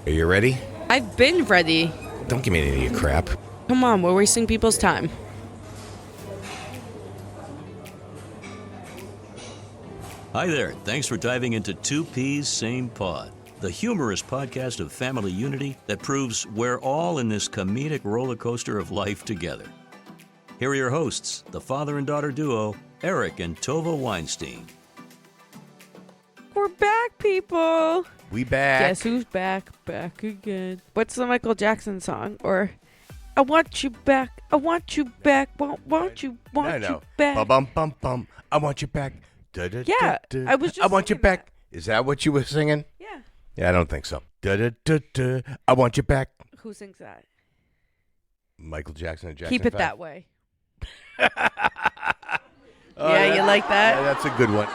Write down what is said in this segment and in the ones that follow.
Are you ready? I've been ready. Don't give me any of your crap. Come on, we're wasting people's time. Hi there. Thanks for diving into Two Peas, Same Pod, the humorous podcast of family unity that proves we're all in this comedic roller coaster of life together. Here are your hosts, the father and daughter duo, Eric and Tovah Weinstein. We're back, people. We back. Guess who's back? Back again. What's the Michael Jackson song? Or, I want you back. I want you back. Want you back. Bum. I want you back. Yeah, I was just I want you singing back. Is that what you were singing? Yeah. Yeah, I don't think so. I want you back. Who sings that? Michael Jackson and Jackson Keep it 5. that way. Oh, Yeah, you like that? Yeah, that's a good one.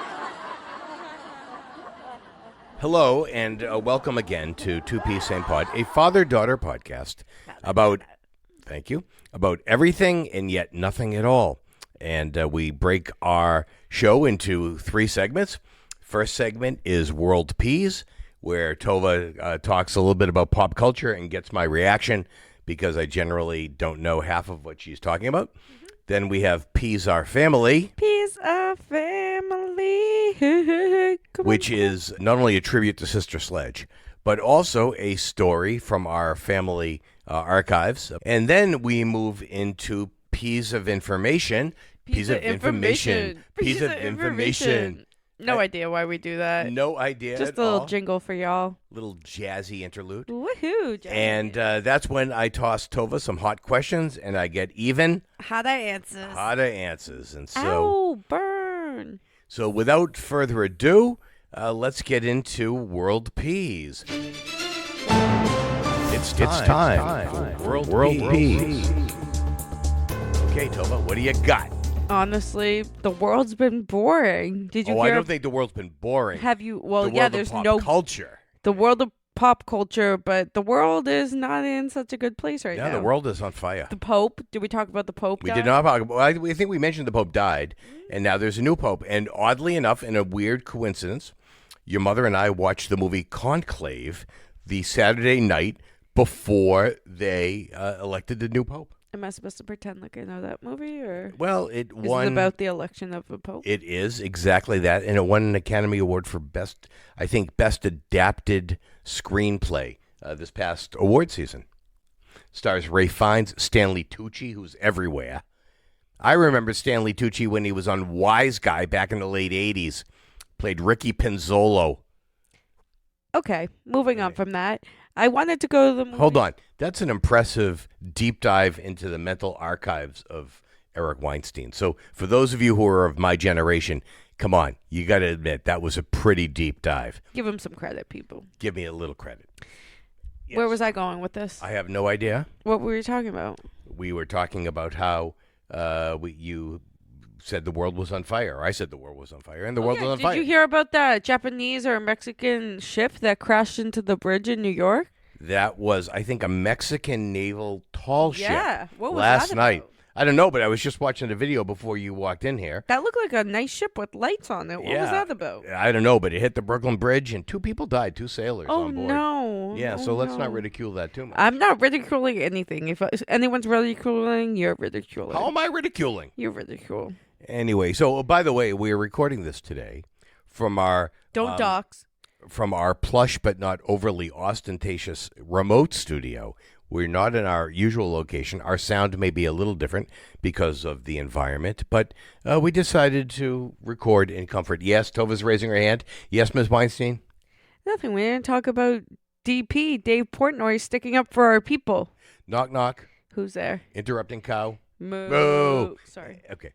Hello, and welcome again to Two Peas Same Pod, a father-daughter podcast about, thank you, about everything and yet nothing at all. And we break our show into 3 segments. First segment is World Peas, where Tovah talks a little bit about pop culture and gets my reaction because I generally don't know half of what she's talking about. Mm-hmm. Then we have Peas Our Family. Peas Our Family. Which is not only a tribute to Sister Sledge, but also a story from our family archives. And then we move into Piece of Information. Piece of information. No idea why we do that. No idea. Just at a little all. jingle for y'all. Little jazzy interlude. Woohoo! Jazzy. And that's when I toss Tovah some hot questions, and I get even Hotter answers. And so, Ow, burn. So without further ado, let's get into World Peas. It's time for World Peas. Okay, Tovah, what do you got? Honestly, the world's been boring. Did you hear? I don't think the world's been boring. Have you? Well, the yeah, world there's of pop no culture. The world of pop culture, but the world is not in such a good place right now. Yeah, the world is on fire. The Pope. Did we talk about the Pope? We did not talk about. I think we mentioned the Pope died, and now there's a new Pope. And oddly enough, in a weird coincidence, your mother and I watched the movie Conclave the Saturday night before they elected the new Pope. Am I supposed to pretend like I know that movie, or well, it is won it about the election of a Pope? It is exactly that, and it won an Academy Award for best adapted screenplay this past award season. Stars Ralph Fiennes, Stanley Tucci, who's everywhere. I remember Stanley Tucci when he was on Wise Guy back in the late '80s. Played Ricky Pinzolo. Okay, moving on from that. I wanted to go to the movie. Hold on. That's an impressive deep dive into the mental archives of Eric Weinstein. So for those of you who are of my generation, come on. You got to admit, that was a pretty deep dive. Give him some credit, people. Give me a little credit. Yes. Where was I going with this? I have no idea. What were you talking about? We were talking about how you said the world was on fire. I said the world was on fire, and the world was on fire. Did you hear about that Japanese or Mexican ship that crashed into the bridge in New York? That was, I think, a Mexican naval tall ship. Yeah. What was last that night. about? I don't know, but I was just watching the video before you walked in here. That looked like a nice ship with lights on it. What was that about? I don't know, but it hit the Brooklyn Bridge, and 2 people died, 2 sailors on board. No. Yeah, so let's not ridicule that too much. I'm not ridiculing anything. If anyone's ridiculing, you're ridiculing. How am I ridiculing? You're ridicule. Anyway, so by the way, we are recording this today from our... Don't dox. From our plush but not overly ostentatious remote studio. We're not in our usual location. Our sound may be a little different because of the environment, but we decided to record in comfort. Yes, Tovah's raising her hand. Yes, Ms. Weinstein? Nothing. We didn't talk about DP, Dave Portnoy, sticking up for our people. Knock, knock. Who's there? Interrupting cow. Moo. Moo. Sorry. Okay.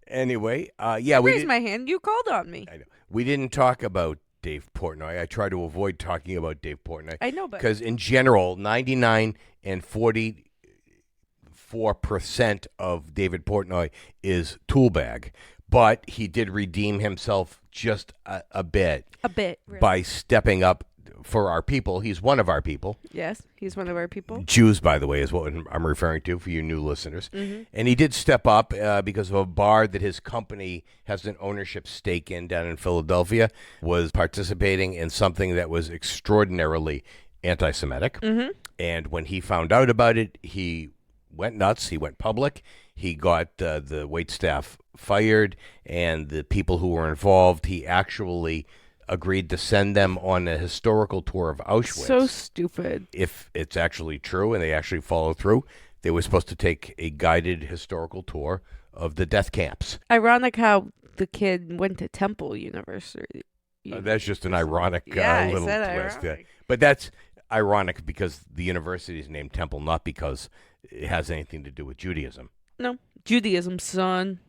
Anyway, I we raised my hand. You called on me. I know. We didn't talk about Dave Portnoy. I try to avoid talking about Dave Portnoy. I know, but... Because in general, 99 and 44% of David Portnoy is tool bag. But he did redeem himself just a bit. A bit, really. By stepping up for our people. He's one of our people. Yes, he's one of our people. Jews, by the way, is what I'm referring to for you new listeners. Mm-hmm. And he did step up because of a bar that his company has an ownership stake in down in Philadelphia, was participating in something that was extraordinarily anti-Semitic. Mm-hmm. And when he found out about it, he went nuts. He went public. He got the waitstaff fired, and the people who were involved, he actually agreed to send them on a historical tour of Auschwitz. So stupid. If it's actually true and they actually follow through, they were supposed to take a guided historical tour of the death camps. Ironic how the kid went to Temple University. That's just an ironic Yeah, little I said twist. ironic. Yeah. But that's ironic because the university is named Temple, not because it has anything to do with Judaism. No, Judaism, son.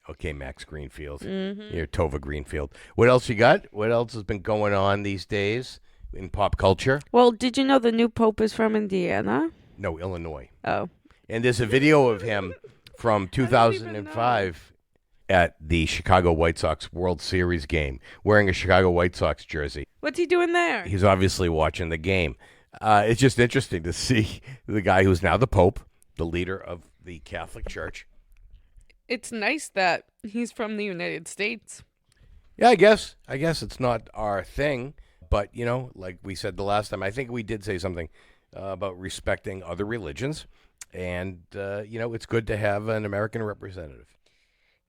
Okay, Max Greenfield. Mm-hmm. You're Tovah Greenfield. What else you got? What else has been going on these days in pop culture? Well, did you know the new pope is from Indiana? No, Illinois. Oh. And there's a video of him from 2005 at the Chicago White Sox World Series game wearing a Chicago White Sox jersey. What's he doing there? He's obviously watching the game. It's just interesting to see the guy who's now the Pope, the leader of the Catholic Church. It's nice that he's from the United States. Yeah, I guess it's not our thing, but, like we said the last time, I think we did say something about respecting other religions, and, it's good to have an American representative.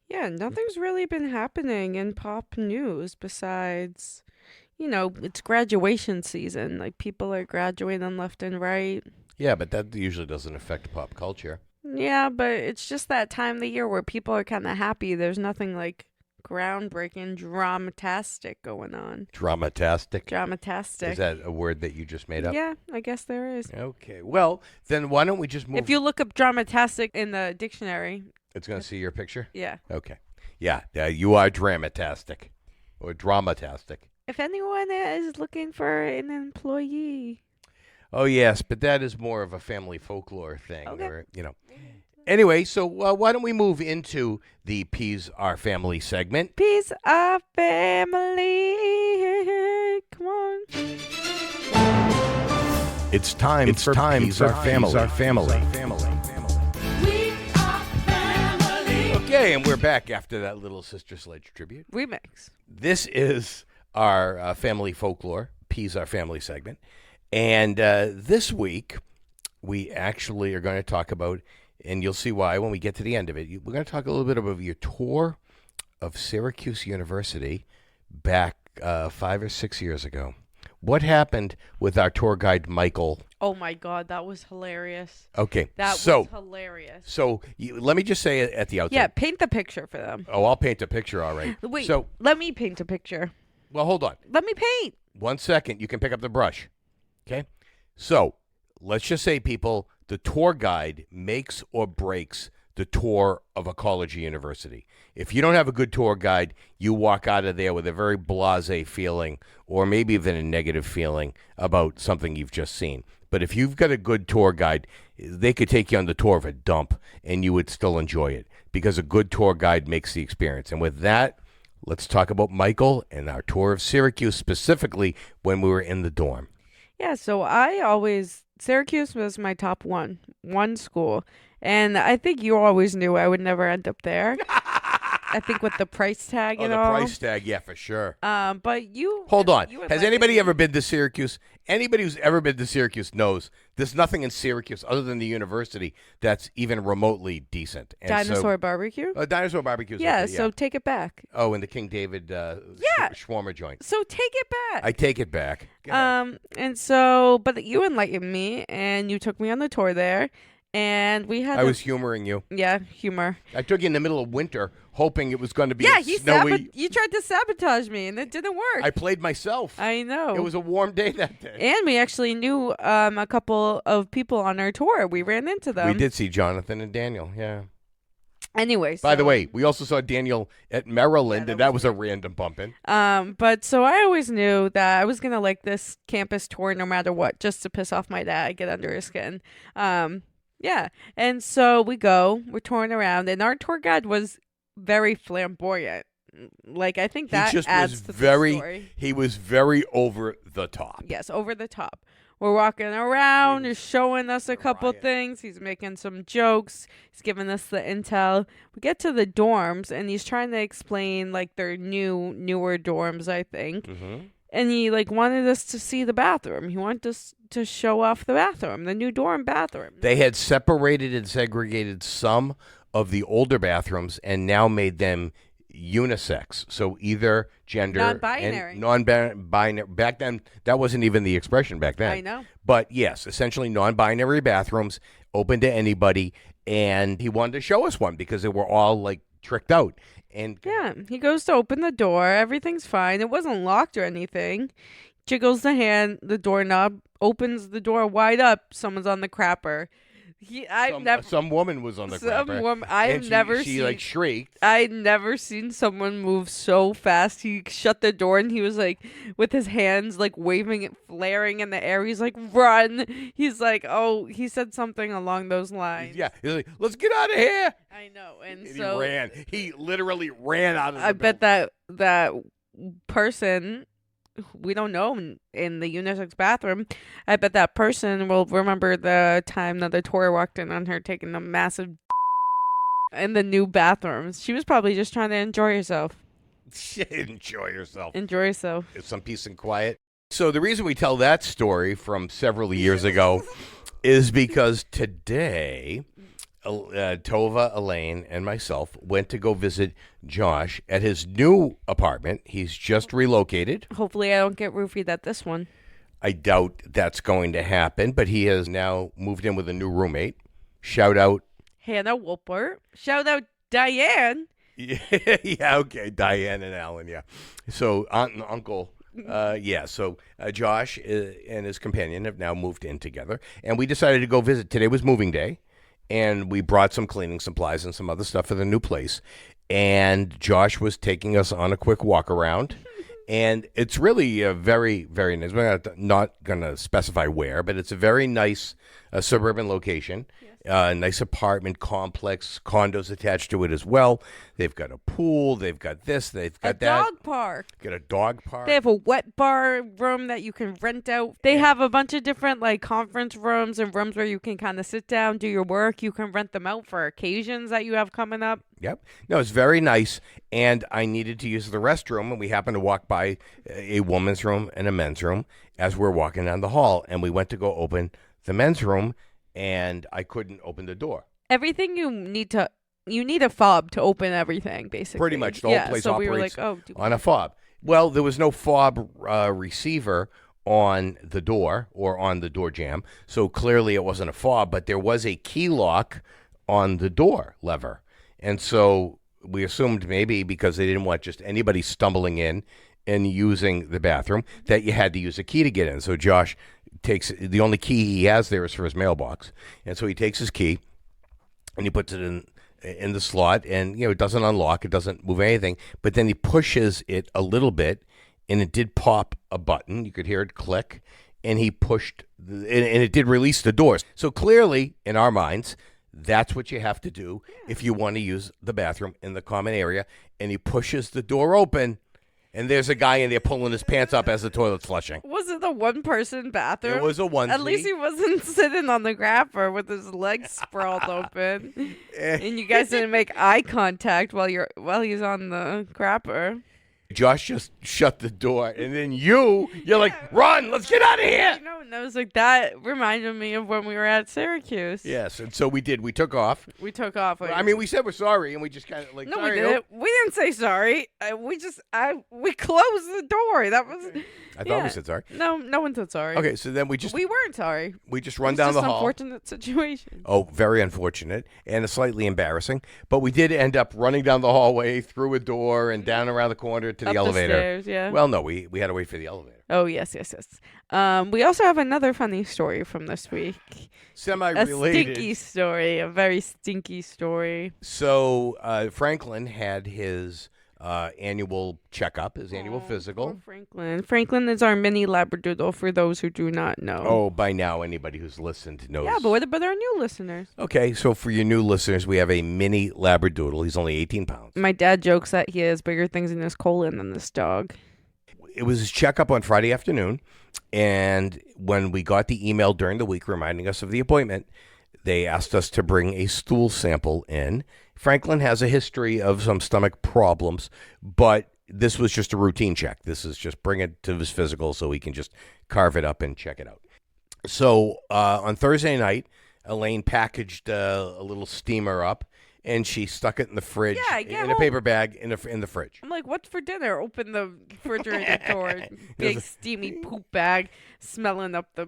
Yeah, nothing's really been happening in pop news besides, it's graduation season. Like, people are graduating left and right. Yeah, but that usually doesn't affect pop culture. Yeah, but it's just that time of the year where people are kind of happy. There's nothing like groundbreaking, dramatastic going on. Dramatastic? Dramatastic. Is that a word that you just made up? Yeah, I guess there is. Okay. Well, then why don't we just move... If you look up dramatastic in the dictionary... It's going to see your picture? Yeah. Okay. Yeah, you are dramatastic. Or dramatastic. If anyone is looking for an employee... Oh, yes, but that is more of a family folklore thing. Okay. Or, Anyway, so why don't we move into the Peas Our Family segment? Peas Our Family. Come on. It's time for Peas Our Family. We are family. Okay, and we're back after that little Sister Sledge tribute. Remix. This is our family folklore, Peas Our Family segment. And this week, we actually are going to talk about, and you'll see why when we get to the end of it, we're going to talk a little bit about your tour of Syracuse University back 5 or 6 years ago. What happened with our tour guide, Michael? Oh, my God. That was hilarious. Okay. That was hilarious. So let me just say it at the outset. Yeah, paint the picture for them. Oh, I'll paint a picture, all right. Wait, let me paint a picture. Well, hold on. Let me paint. 1 second. You can pick up the brush. Okay? So let's just say, people, the tour guide makes or breaks the tour of a college or university. If you don't have a good tour guide, you walk out of there with a very blasé feeling or maybe even a negative feeling about something you've just seen. But if you've got a good tour guide, they could take you on the tour of a dump and you would still enjoy it because a good tour guide makes the experience. And with that, let's talk about Michael and our tour of Syracuse, specifically when we were in the dorm. Yeah, so Syracuse was my top one school. And I think you always knew I would never end up there. I think with the price tag and all. Oh, the price tag, yeah, for sure. But you... Hold on. You Has anybody ever been to Syracuse? Anybody who's ever been to Syracuse knows there's nothing in Syracuse other than the university that's even remotely decent. And Dinosaur barbecue? Dinosaur barbecue. Yeah, okay, so take it back. Oh, and the King David shawarma joint. So take it back. I take it back. Go ahead. And so, but you enlightened me, and you took me on the tour there, and we had... I was humoring you. Yeah, humor. I took you in the middle of winter, hoping it was going to be snowy... you tried to sabotage me, and it didn't work. I played myself. I know. It was a warm day that day. And we actually knew a couple of people on our tour. We ran into them. We did see Jonathan and Daniel, yeah. Anyway, by the way, we also saw Daniel at Maryland, and that was a random bump in. But so I always knew that I was going to like this campus tour no matter what, just to piss off my dad, get under his skin. Yeah. And so we're touring around, and our tour guide was very flamboyant. Like, I think that adds to the story. He was very over the top. Yes, over the top. We're walking around. He's showing us a couple things. He's making some jokes. He's giving us the intel. We get to the dorms, and he's trying to explain, like, their newer dorms, I think. Mm-hmm. And he like wanted us to see the bathroom. He wanted us to show off the bathroom, the new dorm bathroom. They had separated and segregated some of the older bathrooms and now made them unisex. So either gender Non-binary. and non-binary. Back then, that wasn't even the expression back then. I know. But yes, essentially non-binary bathrooms open to anybody. And he wanted to show us one because they were all like tricked out. And Yeah, he goes to open the door. Everything's fine. It wasn't locked or anything. Jiggles the doorknob, opens the door wide up. Someone's on the crapper. some woman was on the crapper. She like shrieked. I'd never seen someone move so fast. He shut the door and he was like, with his hands like waving it, flaring in the air. He's like, run. He's like, oh, he said something along those lines. Yeah, he's like, let's get out of here. I know. And And so he ran. He literally ran out of the I bet building. that person, we don't know in the unisex bathroom, I bet that person will remember the time that the tour walked in on her taking a massive in the new bathrooms. She was probably just trying to enjoy herself. Enjoy yourself. Enjoy yourself. Some peace and quiet. So the reason we tell that story from several years ago is because today, Tovah, Elaine, and myself went to go visit Josh at his new apartment. He's just relocated. Hopefully I don't get roofied at this one. I doubt that's going to happen, but he has now moved in with a new roommate. Shout out. Hannah Wolpert. Shout out Diane. Yeah, okay. Diane and Alan, yeah. So aunt and uncle. So Josh and his companion have now moved in together, and we decided to go visit. Today was moving day, and we brought some cleaning supplies and some other stuff for the new place. And Josh was taking us on a quick walk around, and it's really very, very nice. We're not going to specify where, but it's a very nice suburban location. Nice apartment complex, condos attached to it as well. They've got a pool. They've got this. They've got that. Dog park. Got a dog park. They have a wet bar room that you can rent out. They have a bunch of different like conference rooms and rooms where you can kind of sit down, do your work. You can rent them out for occasions that you have coming up. Yep. No, it's very nice. And I needed to use the restroom, and we happened to walk by a woman's room and a men's room as we're walking down the hall. And we went to go open the men's room, and I couldn't open the door. Everything you need a fob to open everything, basically. Pretty much the whole place so we were operates like, oh, on a fob. Well, there was no fob receiver on the door or on the door jamb, so clearly it wasn't a fob, but there was a key lock on the door lever. And so we assumed maybe because they didn't want just anybody stumbling in and using the bathroom that you had to use a key to get in. So Josh takes the only key he has there is for his mailbox, and so he takes his key and he puts it in the slot, and it doesn't unlock, it doesn't move anything, but then he pushes it a little bit, and it did pop a button. You could hear it click, and he pushed, and it did release the doors. So clearly, in our minds, that's what you have to do if you want to use the bathroom in the common area. And he pushes the door open, and there's a guy in there pulling his pants up as the toilet's flushing. Was it a one-person bathroom? It was a onesie. At least he wasn't sitting on the grapper with his legs sprawled open, and you guys didn't make eye contact while he's on the grapper. Josh just shut the door, and then you're like, run, let's get out of here. And I was like, that reminded me of when we were at Syracuse. Yes, and so we did. We took off. We took off. I mean, we said we're sorry, and we just kind of like, no, sorry. we didn't. We didn't say sorry. We closed the door. That was. I thought we said sorry. No one said sorry. Okay, so then we weren't sorry. We just run down the hall. Unfortunate situation. Oh, very unfortunate and slightly embarrassing. But we did end up running down the hallway, through a door, and down around the corner to the elevator. The stairs, yeah. Well, no, we had to wait for the elevator. Oh, yes. We also have another funny story from this week. Semi-related. A stinky story. A very stinky story. So Franklin had his annual checkup, his annual physical. Poor Franklin. Franklin is our mini Labradoodle, for those who do not know. Oh, by now anybody who's listened knows. Yeah, but what about our new listeners? Okay, so for your new listeners, we have a mini Labradoodle. He's only 18 pounds. My dad jokes that he has bigger things in his colon than this dog. It was his checkup on Friday afternoon, and when we got the email during the week reminding us of the appointment, they asked us to bring a stool sample in. Franklin has a history of some stomach problems, but this was just a routine check. This is just bring it to his physical so he can just carve it up and check it out. So on Thursday night, Elaine packaged a little steamer up, and she stuck it in the fridge in a paper bag in the fridge. I'm like, what's for dinner? Open the refrigerator door. Big steamy poop bag smelling up the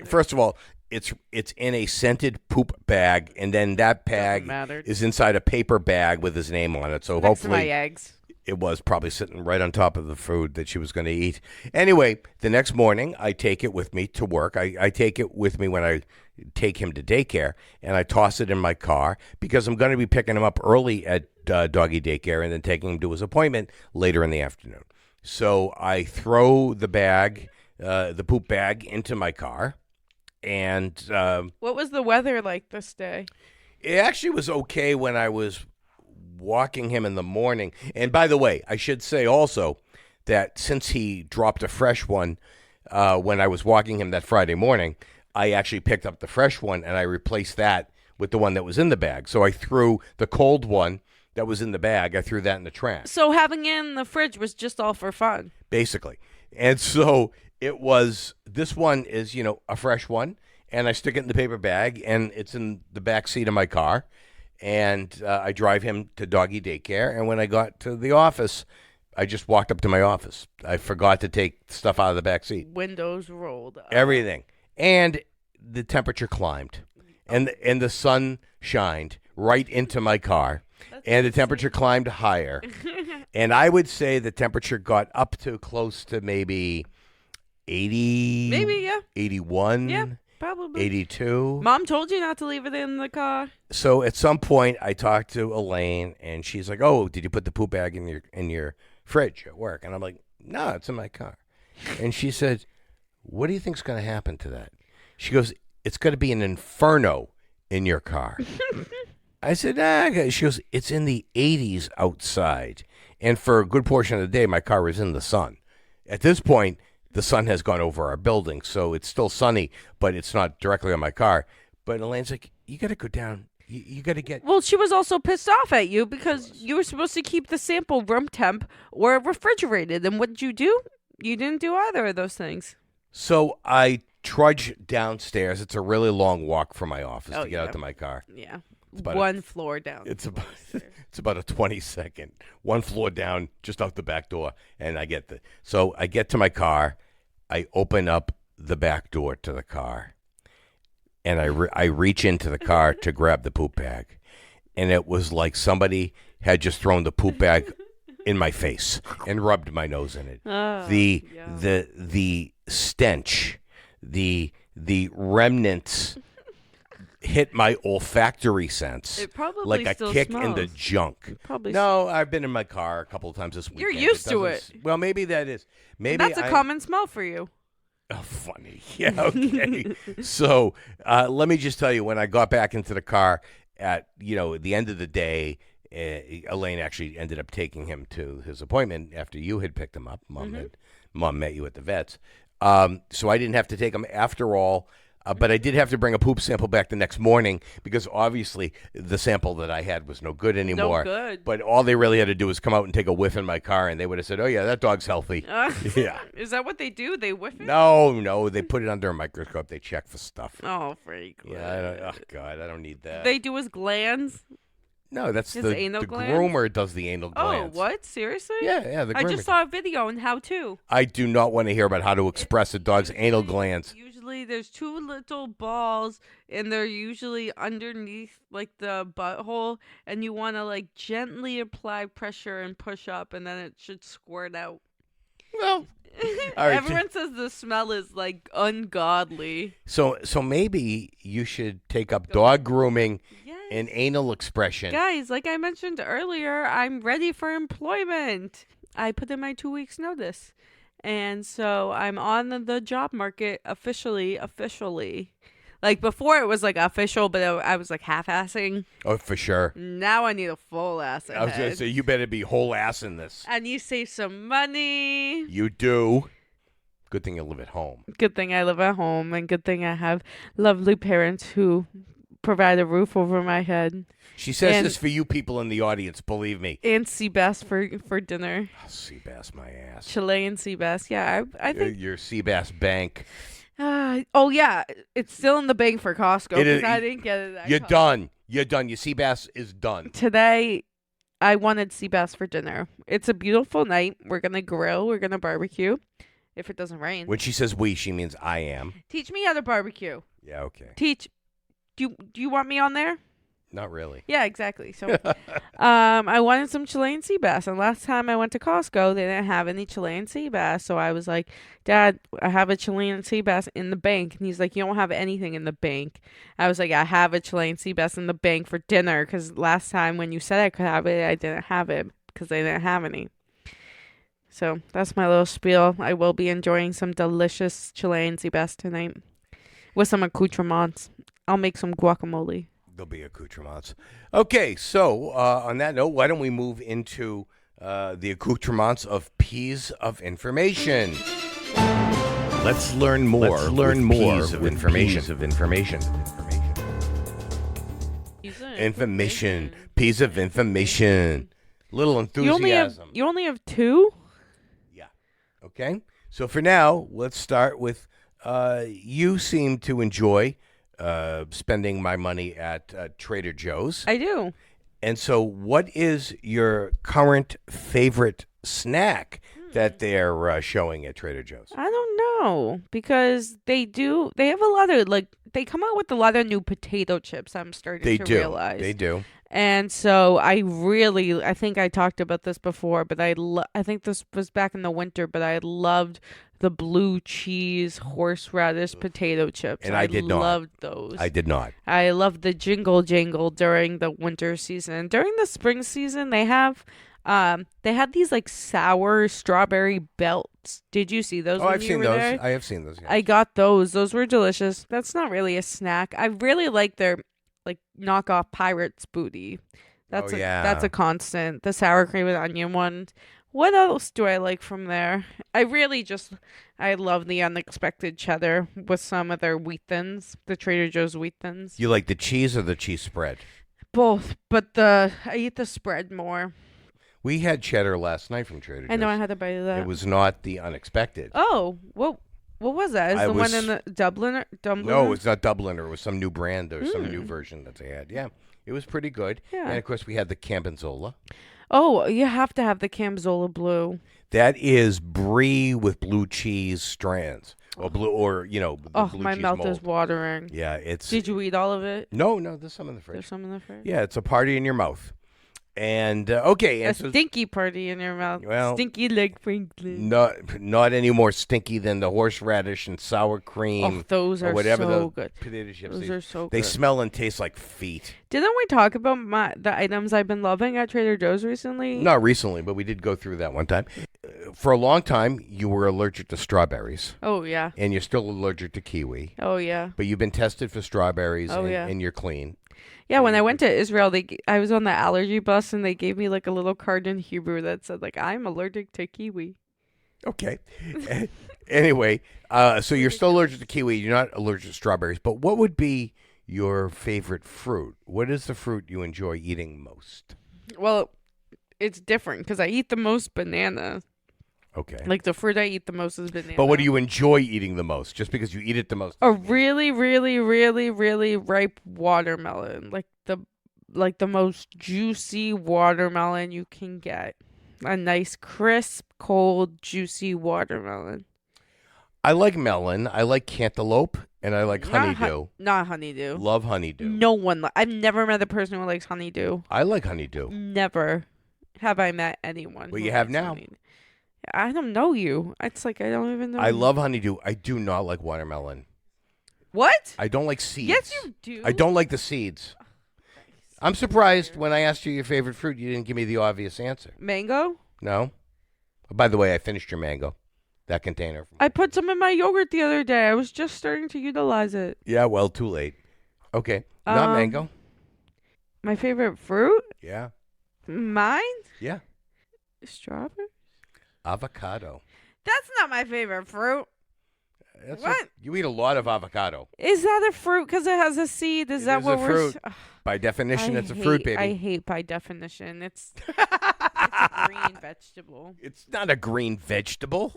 first of all, it's in a scented poop bag, and then that bag is inside a paper bag with his name on it. So next hopefully to my eggs. It was probably sitting right on top of the food that she was going to eat. Anyway, the next morning, I take it with me to work. I take it with me when I take him to daycare, and I toss it in my car because I'm going to be picking him up early at doggy daycare and then taking him to his appointment later in the afternoon. So I throw the bag, the poop bag, into my car. And what was the weather like this day? It actually was okay when I was walking him in the morning. And by the way, I should say also that since he dropped a fresh one when I was walking him that Friday morning, I actually picked up the fresh one and I replaced that with the one that was in the bag. So I threw the cold one that was in the bag, I threw that in the trash. So having it in the fridge was just all for fun. Basically. And so it was, this one is, a fresh one, and I stick it in the paper bag, and it's in the back seat of my car. And I drive him to doggy daycare. And when I got to the office, I just walked up to my office. I forgot to take stuff out of the back seat. Windows rolled up. Everything. And the temperature climbed. And the sun shined right into my car. And the temperature climbed higher. And I would say the temperature got up to close to maybe 80. Maybe, yeah. 81. Yeah. Probably. 82. Mom told you not to leave it in the car. So at some point, I talked to Elaine, and she's like, "Oh, did you put the poop bag in your fridge at work?" And I'm like, "No, it's in my car." And she said, "What do you think's going to happen to that?" She goes, "It's going to be an inferno in your car." I said, "Ah." She goes, "It's in the 80s outside, and for a good portion of the day, my car was in the sun. At this point, the sun has gone over our building, so it's still sunny, but it's not directly on my car." But Elaine's like, "You got to go down. You got to get..." Well, she was also pissed off at you because you were supposed to keep the sample room temp or refrigerated. And what did you do? You didn't do either of those things. So I trudge downstairs. It's a really long walk from my office to get out to my car. Yeah. One floor down. It's about a 20-second, one floor down, just out the back door, and I get to my car. I open up the back door to the car, and I reach into the car to grab the poop bag, and it was like somebody had just thrown the poop bag in my face and rubbed my nose in it. Oh, the stench, the remnants hit my olfactory sense. It probably like a still kick smells. in the junk. Probably No, I've been in my car a couple of times this weekend. You're used to it. Well, maybe that is. Maybe that's a common smell for you. Oh, funny. Yeah, okay. So let me just tell you, when I got back into the car at the end of the day, Elaine actually ended up taking him to his appointment after you had picked him up. Mom met you at the vet's. So I didn't have to take him after all. But I did have to bring a poop sample back the next morning because obviously the sample that I had was no good anymore. No good. But all they really had to do was come out and take a whiff in my car, and they would have said, "Oh yeah, that dog's healthy." Yeah. Is that what they do? They whiff it? No, they put it under a microscope. They check for stuff. Oh, freak. Yeah. God, I don't need that. They do his glands. No, that's His the anal glands? groomer does the anal glands. Oh, what? Seriously? Yeah, the groomer. I just saw a video on how to. I do not want to hear about how to express a dog's anal glands. Usually there's two little balls, and they're usually underneath, like, the butthole, and you want to, like, gently apply pressure and push up, and then it should squirt out. Well, all right. Everyone says the smell is, like, ungodly. So maybe you should take up dog grooming and anal expression. Guys, like I mentioned earlier, I'm ready for employment. I put in my 2 weeks notice. And so I'm on the job market officially. Like before it was like official, but I was like half-assing. Oh, for sure. Now I need a full ass ahead. I was going to say, you better be whole ass in this. And you save some money. You do. Good thing you live at home. Good thing I live at home, and good thing I have lovely parents who provide a roof over my head. She says And- this for you people in the audience, believe me. And sea bass for dinner. Oh, sea bass, my ass. Chilean sea bass. Yeah, I think. Your sea bass bank. Oh, yeah. It's still in the bank for Costco It is- because I didn't get it at You're Costco. done. You're done. Your sea bass is done. Today, I wanted sea bass for dinner. It's a beautiful night. We're going to grill. We're going to barbecue. If it doesn't rain. When she says we, she means I am. Teach me how to barbecue. Yeah, okay. Do you want me on there? Not really. Yeah, exactly. So, I wanted some Chilean sea bass, and last time I went to Costco, they didn't have any Chilean sea bass. So I was like, "Dad, I have a Chilean sea bass in the bank," and he's like, "You don't have anything in the bank." I was like, "I have a Chilean sea bass in the bank for dinner because last time when you said I could have it, I didn't have it because they didn't have any." So that's my little spiel. I will be enjoying some delicious Chilean sea bass tonight with some accoutrements. I'll make some guacamole. There'll be accoutrements. Okay, so on that note, why don't we move into the accoutrements of peas of information? Let's learn more. Let's learn more Peas of with information. peas of information. Information. Peas of information. Little enthusiasm. You only have two? Yeah. Okay. So for now, let's start with you seem to enjoy spending my money at Trader Joe's. I do. And so what is your current favorite snack that they're showing at Trader Joe's? I don't know because they have a lot of they come out with a lot of new potato chips. I'm starting They to do. realize. They do. And so I think I talked about this before, but I think this was back in the winter, but I loved the blue cheese horseradish potato chips. And I did not. loved those. I did not. I loved the jingle jangle during the winter season. During the spring season, they had these like sour strawberry belts. Did you see those? Oh, when I've you seen were those. there? I have seen those. Yes. I got those. Those were delicious. That's not really a snack. I really like their knockoff Pirates booty. That's yeah. a constant. The sour cream and onion one. What else do I like from there? I love the unexpected cheddar with some of their wheat thins, the Trader Joe's wheat thins. You like the cheese or the cheese spread? Both, but I eat the spread more. We had cheddar last night from Trader Joe's. I know I had to buy that. It was not the unexpected. Oh, what was that? Is I the was- one in the Dubliner? No, it's not Dubliner. It was some new brand or some new version that they had. Yeah, it was pretty good. Yeah. And of course, we had the Campanzola. Oh, you have to have the Camzola blue. That is brie with blue cheese strands, or blue, or the Oh, blue my cheese mouth mold. is watering. Yeah, it's. Did you eat all of it? No, there's some in the fridge. There's some in the fridge. Yeah, it's a party in your mouth. And okay, A and so stinky party in your mouth. Well, Stinky leg Franklin. not any more stinky than the horseradish and sour cream. Oh, those or are whatever so the good. potato chips. Those are so They good. smell and taste like feet. Didn't we talk about the items I've been loving at Trader Joe's recently? Not recently, but we did go through that one time. For a long time, you were allergic to strawberries, Oh yeah. and you're still allergic to kiwi. Oh yeah. But you've been tested for strawberries, Oh, and, yeah. and you're clean. Yeah, when I went to Israel, I was on the allergy bus and they gave me like a little card in Hebrew that said like I'm allergic to kiwi. Okay. Anyway, so you're still allergic to kiwi. You're not allergic to strawberries. But what would be your favorite fruit? What is the fruit you enjoy eating most? Well, it's different because I eat the most banana. Okay. Like the fruit I eat the most is banana. But what do you enjoy eating the most? Just because you eat it the most? A really, really, really, really ripe watermelon, like the most juicy watermelon you can get. A nice, crisp, cold, juicy watermelon. I like melon. I like cantaloupe, and I like honeydew. Not honeydew. Love honeydew. No one. I've never met a person who likes honeydew. I like honeydew. Never have I met anyone. Well, who you have likes now. honeydew. I don't know you. It's like I don't even know. I you. love honeydew. I do not like watermelon. What? I don't like seeds. Yes, you do. I don't like the seeds. I'm surprised when I asked you your favorite fruit, you didn't give me the obvious answer. Mango? No? By the way, I finished your mango. That container. I put some in my yogurt the other day. I was just starting to utilize it. Yeah, well, too late. Okay. Not mango. My favorite fruit? Yeah. Mine? Yeah. Strawberry? Avocado. That's not my favorite fruit. What? You eat a lot of avocado. Is that a fruit because it has a seed? Is that is what a we're... fruit. By definition, it's a fruit, baby. I hate by definition. It's a green vegetable. It's not a green vegetable.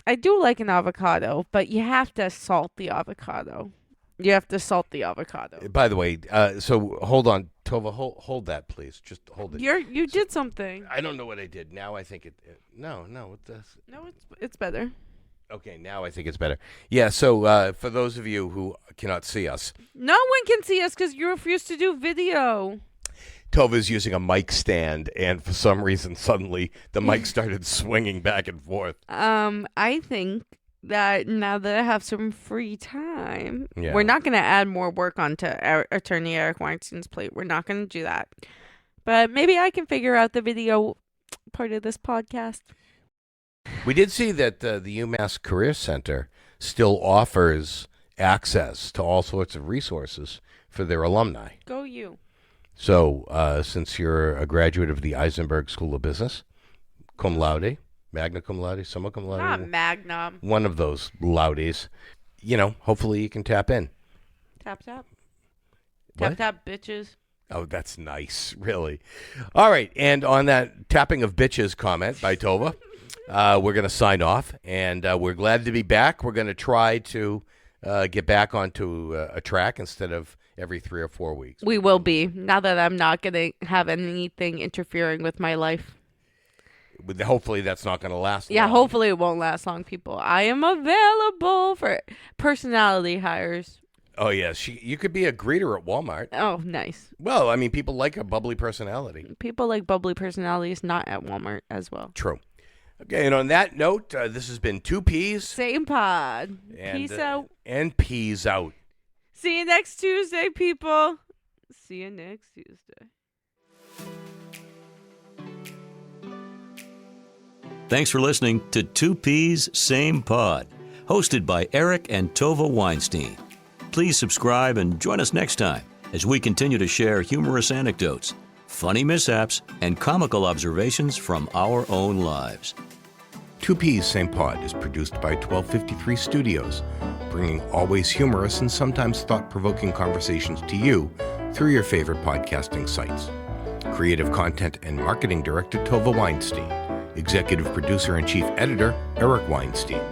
I do like an avocado, but you have to salt the avocado. You have to salt the avocado. By the way, so hold on, Tovah, hold that, please. Just hold it. You did something. I don't know what I did. Now I think no. No, it's better. Okay, now I think it's better. Yeah, so for those of you who cannot see us. No one can see us because you refuse to do video. Tovah's using a mic stand, and for some reason, suddenly, the mic started swinging back and forth. I think that now that I have some free time, Yeah. we're not going to add more work onto Attorney Eric Weinstein's plate. We're not going to do that. But maybe I can figure out the video part of this podcast. We did see that the UMass Career Center still offers access to all sorts of resources for their alumni. Go you. So, since you're a graduate of the Eisenberg School of Business, cum laude, magna cum laude, summa cum laude. Not magnum. One of those laudes. Hopefully you can tap in. Tap, tap. What? Tap, tap, bitches. Oh, that's nice, really. All right, and on that tapping of bitches comment by Tovah, we're going to sign off, and we're glad to be back. We're going to try to get back onto a track instead of every 3 or 4 weeks. We will be, now that I'm not going to have anything interfering with my life. Hopefully that's not going to last long. Yeah, hopefully it won't last long, people. I am available for personality hires. Oh, yes. You could be a greeter at Walmart. Oh, nice. Well, I mean, people like a bubbly personality. People like bubbly personalities, not at Walmart as well. True. Okay, and on that note, this has been 2 Ps. Same pod. And, Peace out. And peas out. See you next Tuesday, people. See you next Tuesday. Thanks for listening to 2 Ps, Same Pod, hosted by Eric and Tovah Weinstein. Please subscribe and join us next time as we continue to share humorous anecdotes, funny mishaps, and comical observations from our own lives. 2 Ps, Same Pod is produced by 1253 Studios, bringing always humorous and sometimes thought-provoking conversations to you through your favorite podcasting sites. Creative Content and Marketing Director Tovah Weinstein. Executive Producer and Chief Editor Eric Weinstein.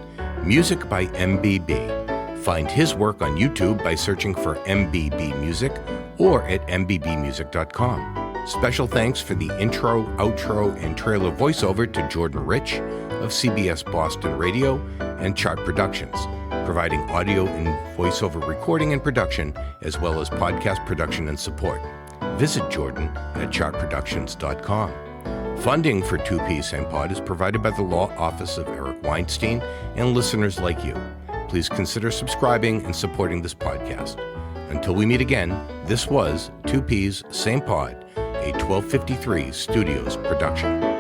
Music by MBB. Find his work on YouTube by searching for MBB Music or at mbbmusic.com. Special thanks for the intro, outro, and trailer voiceover to Jordan Rich of CBS Boston Radio and Chart Productions, providing audio and voiceover recording and production, as well as podcast production and support. Visit Jordan at chartproductions.com. Funding for 2 Ps, Same Pod is provided by the Law Office of Eric Weinstein and listeners like you. Please consider subscribing and supporting this podcast. Until we meet again, this was 2 Ps, Same Pod, a 1253 Studios production.